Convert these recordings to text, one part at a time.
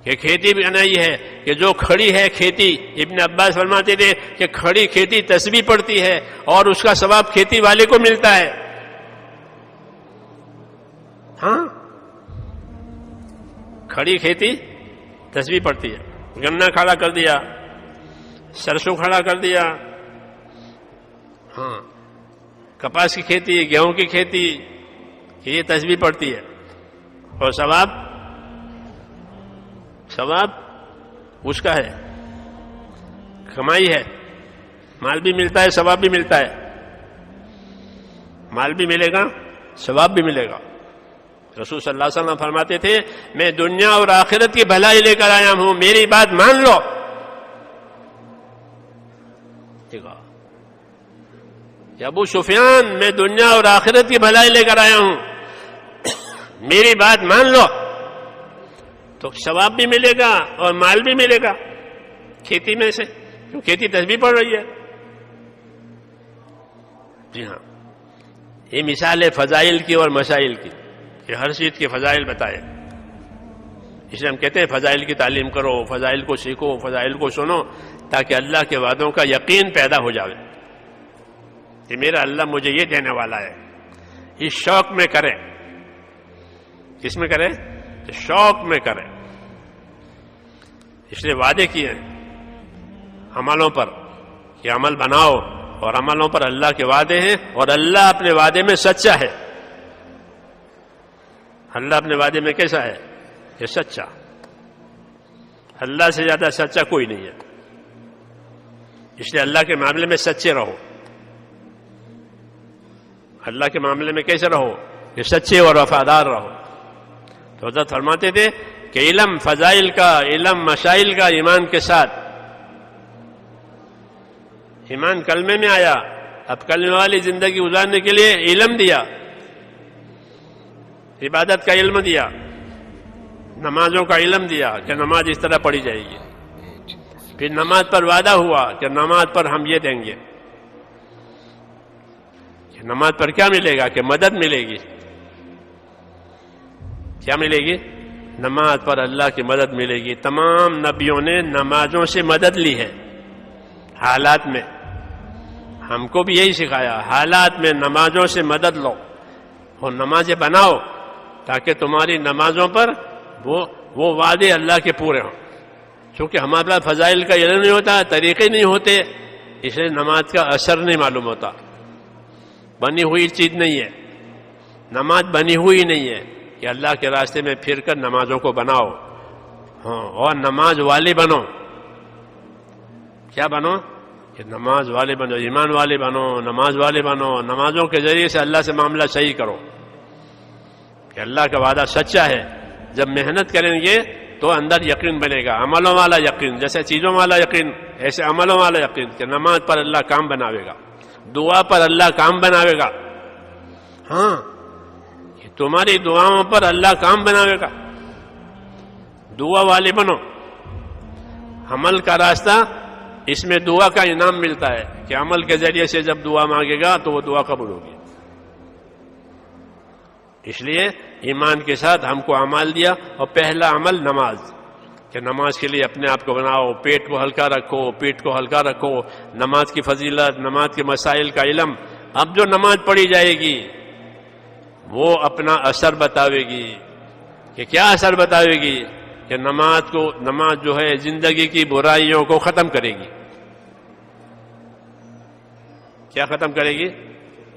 کہ کھیتی بھی نہیں ہے کہ جو کھڑی ہے کھیتی، ابن عباس فرماتے تھے کہ کھڑی کھیتی تسبیح پڑھتی ہے اور اس کا ثواب کھیتی والے کو ملتا ہے. ہاں، کھڑی کھیتی تسبیح پڑھتی ہے. گنا کھڑا کر دیا، سرسوں کھڑا کر دیا، ہاں، کپاس کی کھیتی، گیہوں کی کھیتی، یہ تسبیح پڑھتی ہے اور ثواب اس کا ہے، کمائی ہے، مال بھی ملتا ہے، ثواب بھی ملتا ہے. مال بھی ملے گا، ثواب بھی ملے گا. رسول صلی اللہ علیہ وسلم فرماتے تھے میں دنیا اور آخرت کی بھلائی لے کر آیا ہوں، میری بات مان لو. ابو سفیان میں دنیا اور آخرت کی بھلائی لے کر آیا ہوں، میری بات مان لو، تو ثواب بھی ملے گا اور مال بھی ملے گا کھیتی میں سے، کھیتی تسبیح پڑھ رہی ہے. جی ہاں، یہ مثال ہے فضائل کی اور مسائل کی کہ ہر چیز کے فضائل بتائے. اس لیے ہم کہتے ہیں فضائل کی تعلیم کرو، فضائل کو سیکھو، فضائل کو سنو، تاکہ اللہ کے وعدوں کا یقین پیدا ہو جائے کہ میرا اللہ مجھے یہ دینے والا ہے. اس شوق میں کرے. کس میں کرے؟ شوق میں کرے. اس لیے وعدے کیے عملوں پر کہ عمل بناؤ، اور عملوں پر اللہ کے وعدے ہیں، اور اللہ اپنے وعدے میں سچا ہے. اللہ اپنے وعدے میں کیسا ہے؟ یہ سچا. اللہ سے زیادہ سچا کوئی نہیں ہے. اس لیے اللہ کے معاملے میں سچے رہو. اللہ کے معاملے میں کیسے رہو؟ کہ سچے اور وفادار رہو. تو حضرت فرماتے تھے کہ علم فضائل کا، علم مسائل کا ایمان کے ساتھ. ایمان کلمے میں آیا، اب کلمے والی زندگی گزارنے کے لیے علم دیا، عبادت کا علم دیا، نمازوں کا علم دیا کہ نماز اس طرح پڑھی جائے گی. پھر نماز پر وعدہ ہوا کہ نماز پر ہم یہ دیں گے. کہ نماز پر کیا ملے گا؟ کہ مدد ملے گی. کیا ملے گی؟ نماز پر اللہ کی مدد ملے گی. تمام نبیوں نے نمازوں سے مدد لی ہے حالات میں. ہم کو بھی یہی سکھایا، حالات میں نمازوں سے مدد لو اور نمازیں بناؤ تاکہ تمہاری نمازوں پر وہ وعدے اللہ کے پورے ہوں. چونکہ ہمارے پاس فضائل کا علم نہیں ہوتا، طریقے نہیں ہوتے، اس لیے نماز کا اثر نہیں معلوم ہوتا. بنی ہوئی چیز نہیں ہے نماز، بنی ہوئی نہیں ہے کہ اللہ کے راستے میں پھر کر نمازوں کو بناؤ. ہاں، اور نماز والے بنو. کیا بنو؟ کہ نماز والے بنو، ایمان والے بنو، نماز والے بنو. نمازوں کے ذریعے سے اللہ سے معاملہ صحیح کرو کہ اللہ کا وعدہ سچا ہے. جب محنت کریں گے تو اندر یقین بنے گا، عملوں والا یقین. جیسے چیزوں والا یقین ایسے عملوں والا یقین کہ نماز پر اللہ کام بناوے گا، دعا پر اللہ کام بناوے گا. ہاں، تمہاری دعاؤں پر اللہ کام بناوے گا. دعا والے بنو. عمل کا راستہ، اس میں دعا کا انعام ملتا ہے کہ عمل کے ذریعے سے جب دعا مانگے گا تو وہ دعا قبول ہوگی. اس لیے ایمان کے ساتھ ہم کو اعمال دیا، اور پہلا عمل نماز، کہ نماز کے لیے اپنے آپ کو بناؤ، پیٹ کو ہلکا رکھو، پیٹ کو ہلکا رکھو. نماز کی فضیلت، نماز کے مسائل کا علم. اب جو نماز پڑھی جائے گی وہ اپنا اثر بتاوے گی. کہ کیا اثر بتاوے گی؟ کہ نماز جو ہے زندگی کی برائیوں کو ختم کرے گی. کیا ختم کرے گی؟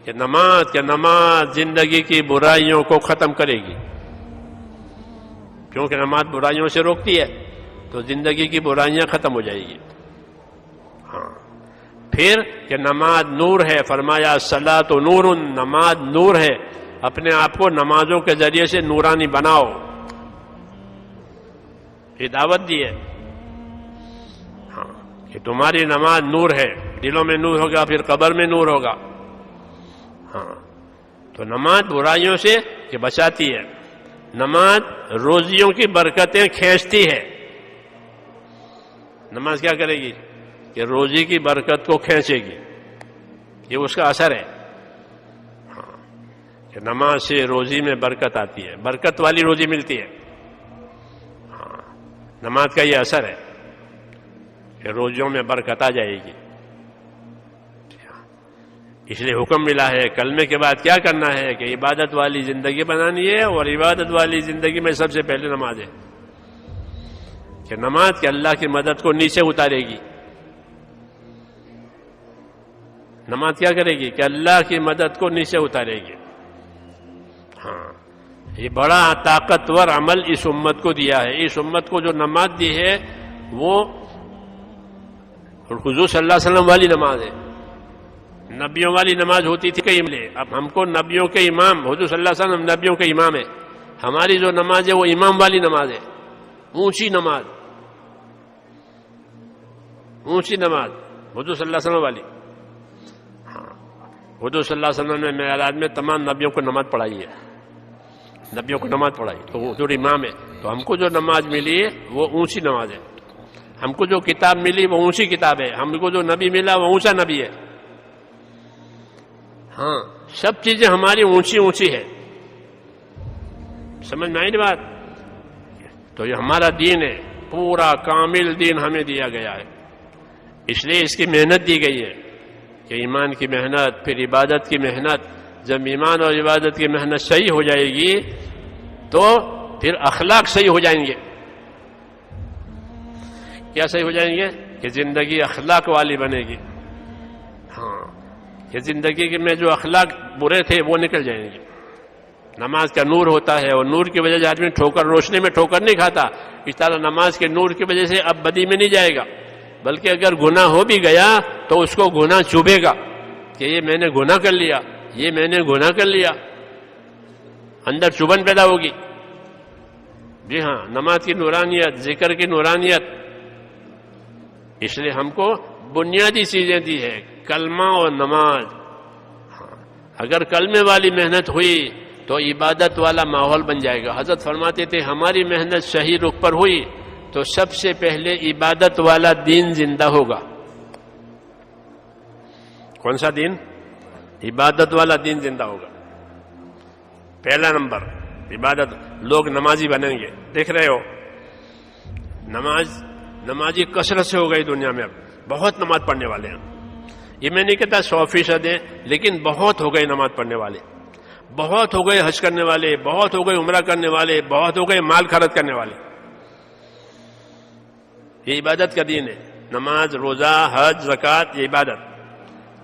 کہ نماز زندگی کی برائیوں کو ختم کرے گی. کیونکہ نماز برائیوں سے روکتی ہے تو زندگی کی برائیاں ختم ہو جائے گی. ہاں، پھر کہ نماز نور ہے. فرمایا الصلاۃ نور، نماز نور ہے. اپنے آپ کو نمازوں کے ذریعے سے نورانی بناؤ. یہ دعوت دی ہے. ہاں، کہ تمہاری نماز نور ہے. دلوں میں نور ہوگا، پھر قبر میں نور ہوگا. ہاں، تو نماز برائیوں سے کہ بچاتی ہے. نماز روزیوں کی برکتیں کھینچتی ہے. نماز کیا کرے گی؟ کہ روزی کی برکت کو کھینچے گی. یہ اس کا اثر ہے. ہاں، کہ نماز سے روزی میں برکت آتی ہے، برکت والی روزی ملتی ہے. ہاں، نماز کا یہ اثر ہے کہ روزوں میں برکت آ جائے گی. اس لیے حکم ملا ہے کلمے کے بعد کیا کرنا ہے کہ عبادت والی زندگی بنانی ہے، اور عبادت والی زندگی میں سب سے پہلے نماز ہے کہ نماز کے اللہ کی مدد کو نیچے اتارے گی. نماز کیا کرے گی کہ اللہ کی مدد کو نیچے اتارے گی. ہاں، یہ بڑا طاقتور عمل اس امت کو دیا ہے. اس امت کو جو نماز دی ہے وہ حضور صلی اللہ علیہ وسلم والی نماز ہے. نبیوں والی نماز ہوتی تھی کئی ملے. اب ہم کو نبیوں کے امام حضور صلی اللہ علیہ وسلم نبیوں کے امام ہے. ہماری جو نماز ہے وہ امام والی نماز ہے، اونچی نماز، اونچی نماز حضور صلی اللہ علیہ وسلم والی. ہاں، حضور صلی اللہ علیہ وسلم نے معراج میں تمام نبیوں کو نماز پڑھائی ہے، نبیوں کو نماز پڑھائی. تو وہ جو امام ہے، تو ہم کو جو نماز ملی ہے وہ اونچی نماز ہے. ہم کو جو کتاب ملی وہ اونچی کتاب ہے. ہم کو جو نبی ملا وہ اونچا نبی ہے. ہاں، سب چیزیں ہماری اونچی اونچی ہے. سمجھ میں آئی نا بات؟ تو یہ ہمارا دین ہے، پورا کامل دین ہمیں دیا گیا ہے. اس لیے اس کی محنت دی گئی ہے کہ ایمان کی محنت، پھر عبادت کی محنت. جب ایمان اور عبادت کی محنت صحیح ہو جائے گی تو پھر اخلاق صحیح ہو جائیں گے. کیا صحیح ہو جائیں گے؟ کہ زندگی اخلاق والی بنے گی. ہاں، کہ زندگی میں جو اخلاق برے تھے وہ نکل جائیں گے. نماز کا نور ہوتا ہے، اور نور کی وجہ سے آدمی روشنی میں ٹھوکر نہیں کھاتا. اس طرح نماز کے نور کی وجہ سے اب بدی میں نہیں جائے گا، بلکہ اگر گناہ ہو بھی گیا تو اس کو گناہ چبھے گا کہ یہ میں نے گناہ کر لیا، یہ میں نے گناہ کر لیا. اندر چبھن پیدا ہوگی. جی ہاں، نماز کی نورانیت، ذکر کی نورانیت. اس لیے ہم کو بنیادی چیزیں دی ہے، کلمہ اور نماز. ہاں، اگر کلمے والی محنت ہوئی تو عبادت والا ماحول بن جائے گا. حضرت فرماتے تھے ہماری محنت صحیح رخ پر ہوئی تو سب سے پہلے عبادت والا دین زندہ ہوگا. کون سا دین؟ عبادت والا دین زندہ ہوگا. پہلا نمبر عبادت. لوگ نمازی بنیں گے، دیکھ رہے ہو نمازی کثرت سے ہو گئی دنیا میں. اب بہت نماز پڑھنے والے ہیں. یہ میں نہیں کہتا 100% ہیں، لیکن بہت ہو گئے نماز پڑھنے والے، بہت ہو گئے حج کرنے والے، بہت ہو گئے عمرہ کرنے والے، بہت ہو گئے مال خرچ کرنے والے. یہ عبادت کا دین ہے. نماز، روزہ، حج، زکوٰۃ، یہ عبادت.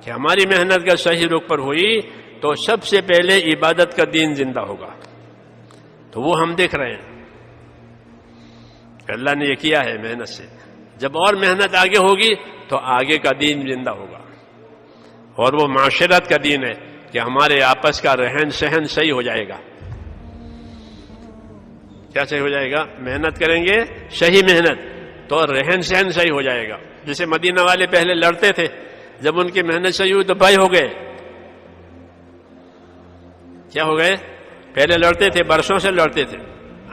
کہ ہماری محنت کا صحیح رخ پر ہوئی تو سب سے پہلے عبادت کا دین زندہ ہوگا. تو وہ ہم دیکھ رہے ہیں کہ اللہ نے یہ کیا ہے محنت سے. جب اور محنت آگے ہوگی تو آگے کا دین زندہ ہوگا. اور وہ معاشرت کا دین ہے کہ ہمارے آپس کا رہن سہن صحیح ہو جائے گا. کیا صحیح ہو جائے گا؟ محنت کریں گے، صحیح محنت، تو رہن سہن صحیح ہو جائے گا. جیسے مدینہ والے پہلے لڑتے تھے، جب ان کی محنت صحیح ہوئی تو بھائی ہو گئے. کیا ہو گئے؟ پہلے لڑتے تھے، برسوں سے لڑتے تھے،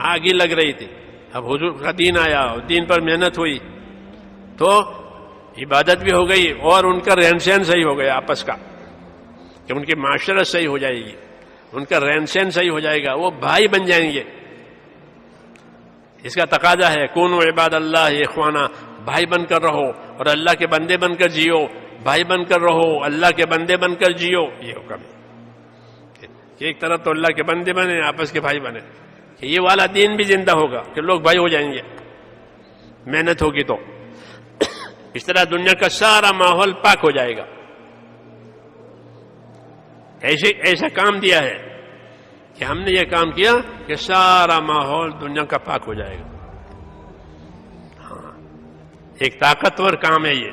آگ ہی لگ رہی تھی. اب حضور کا دین آیا اور دین پر محنت ہوئی تو عبادت بھی ہو گئی، اور ان کا رہن سہن صحیح ہو گیا آپس کا، کہ ان کی معاشرت صحیح ہو جائے گی، ان کا رہن سہن صحیح ہو جائے گا، وہ بھائی بن جائیں گے. اس کا تقاضا ہے کونوا عباد اللہ اخوانا. بھائی بن کر رہو اور اللہ کے بندے بن کر جیو. بھائی بن کر رہو، اللہ کے بندے بن کر جیو. یہ حکم ہے کہ ایک طرف تو اللہ کے بندے بنے، آپس کے بھائی بنے. کہ یہ والا دین بھی زندہ ہوگا کہ لوگ بھائی ہو جائیں گے، محنت ہوگی تو. اس طرح دنیا کا سارا ماحول پاک ہو جائے گا. ایسا کام دیا ہے کہ ہم نے یہ کام کیا کہ سارا ماحول دنیا کا پاک ہو جائے گا. ہاں، ایک طاقتور کام ہے یہ.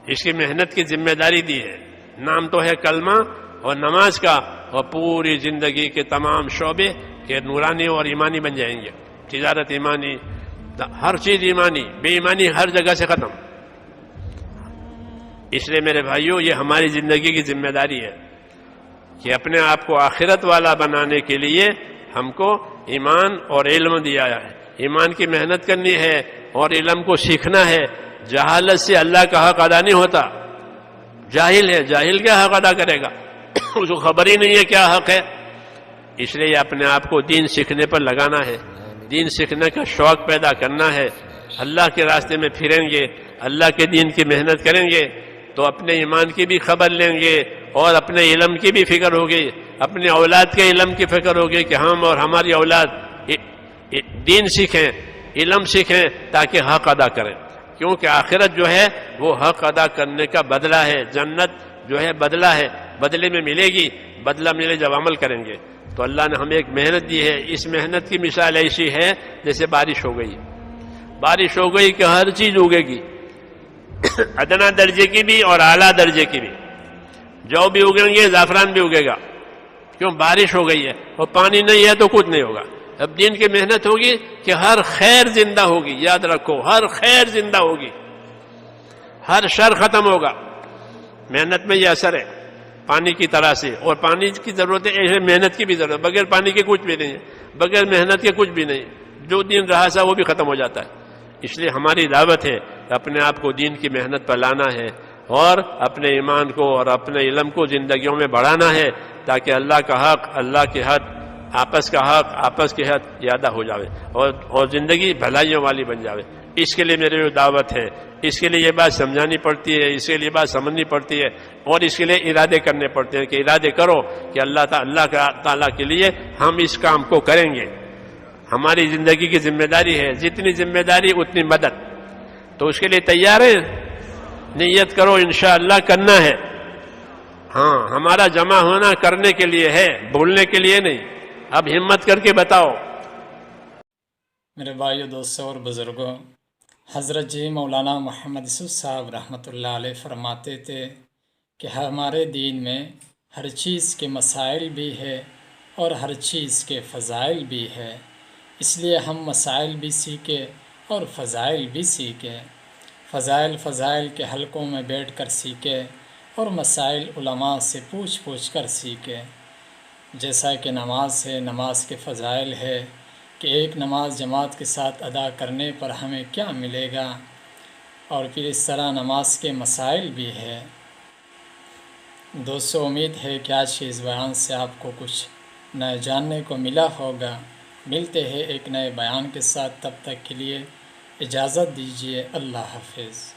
اس کی محنت کی ذمہ داری دی ہے. نام تو ہے کلمہ اور نماز کا، اور پوری زندگی کے تمام شعبے کے نورانی اور ایمانی بن جائیں گے. تجارت ایمانی، ہر چیز ایمانی، بے ایمانی ہر جگہ سے ختم. اس لیے میرے بھائیوں، یہ ہماری زندگی کی ذمہ داری ہے کہ اپنے آپ کو آخرت والا بنانے کے لیے ہم کو ایمان اور علم دیا ہے. ایمان کی محنت کرنی ہے اور علم کو سیکھنا ہے. جہالت سے اللہ کا حق ادا نہیں ہوتا. جاہل ہے، جاہل کیا حق ادا کرے گا؟ اس کو خبر ہی نہیں ہے کیا حق ہے. اس لیے اپنے آپ کو دین سیکھنے پر لگانا ہے. دین سیکھنے کا شوق پیدا کرنا ہے، اللہ کے راستے میں پھریں گے، اللہ کے دین کی محنت کریں گے تو اپنے ایمان کی بھی خبر لیں گے اور اپنے علم کی بھی فکر ہوگی، اپنے اولاد کے علم کی فکر ہوگی کہ ہم اور ہماری اولاد دین سیکھیں، علم سیکھیں تاکہ حق ادا کریں، کیونکہ آخرت جو ہے وہ حق ادا کرنے کا بدلہ ہے، جنت جو ہے بدلہ ہے، بدلے میں ملے گی، بدلہ ملے جب عمل کریں گے۔ تو اللہ نے ہمیں ایک محنت دی ہے، اس محنت کی مثال ایسی ہے جیسے بارش ہو گئی، بارش ہو گئی کہ ہر چیز اگے گی، ادنا درجے کی بھی اور اعلیٰ درجے کی بھی، جو بھی اگیں گے زعفران بھی اگے گا، کیوں بارش ہو گئی ہے، اور پانی نہیں ہے تو کچھ نہیں ہوگا۔ اب دین کی محنت ہوگی کہ ہر خیر زندہ ہوگی، یاد رکھو ہر خیر زندہ ہوگی، ہر شر ختم ہوگا، محنت میں یہ اثر ہے پانی کی طرح سے، اور پانی کی ضرورت ہے ایسے محنت کی بھی ضرورت، بغیر پانی کے کچھ بھی نہیں ہے، بغیر محنت کے کچھ بھی نہیں، جو دین رہا سا وہ بھی ختم ہو جاتا ہے۔ اس لیے ہماری دعوت ہے کہ اپنے آپ کو دین کی محنت پر لانا ہے اور اپنے ایمان کو اور اپنے علم کو زندگیوں میں بڑھانا ہے تاکہ اللہ کا حق، اللہ کے حق، آپس کا حق، آپس کے حق یادہ ہو جاوے اور زندگی بھلائیوں والی بن جاوے۔ اس کے لیے میری دعوت ہے، اس کے لیے یہ بات سمجھانی پڑتی ہے، اس کے لیے بات سمجھنی پڑتی ہے، اور اس کے لیے ارادے کرنے پڑتے ہیں کہ ارادے کرو کہ اللہ تعالیٰ کے لیے ہم اس کام کو کریں گے۔ ہماری زندگی کی ذمہ داری ہے، جتنی ذمہ داری اتنی مدد، تو اس کے لیے تیار ہے، نیت کرو انشاءاللہ کرنا ہے۔ ہاں ہمارا جمع ہونا کرنے کے لیے ہے، بھولنے کے لیے نہیں۔ اب ہمت کر کے بتاؤ۔ میرے بھائیو، دوستوں اور بزرگوں، حضرت جی مولانا محمد یوسف صاحب رحمۃ اللہ علیہ فرماتے تھے کہ ہمارے دین میں ہر چیز کے مسائل بھی ہے اور ہر چیز کے فضائل بھی ہے، اس لیے ہم مسائل بھی سیکھیں اور فضائل بھی سیکھیں۔ فضائل کے حلقوں میں بیٹھ کر سیکھیں اور مسائل علماء سے پوچھ کر سیکھیں۔ جیسا کہ نماز ہے، نماز کے فضائل ہے کہ ایک نماز جماعت کے ساتھ ادا کرنے پر ہمیں کیا ملے گا، اور پھر اس طرح نماز کے مسائل بھی ہے۔ دوستو، امید ہے کہ آج کے اس بیان سے آپ کو کچھ نئے جاننے کو ملا ہوگا۔ ملتے ہیں ایک نئے بیان کے ساتھ، تب تک کے لیے اجازت دیجیے، اللہ حافظ۔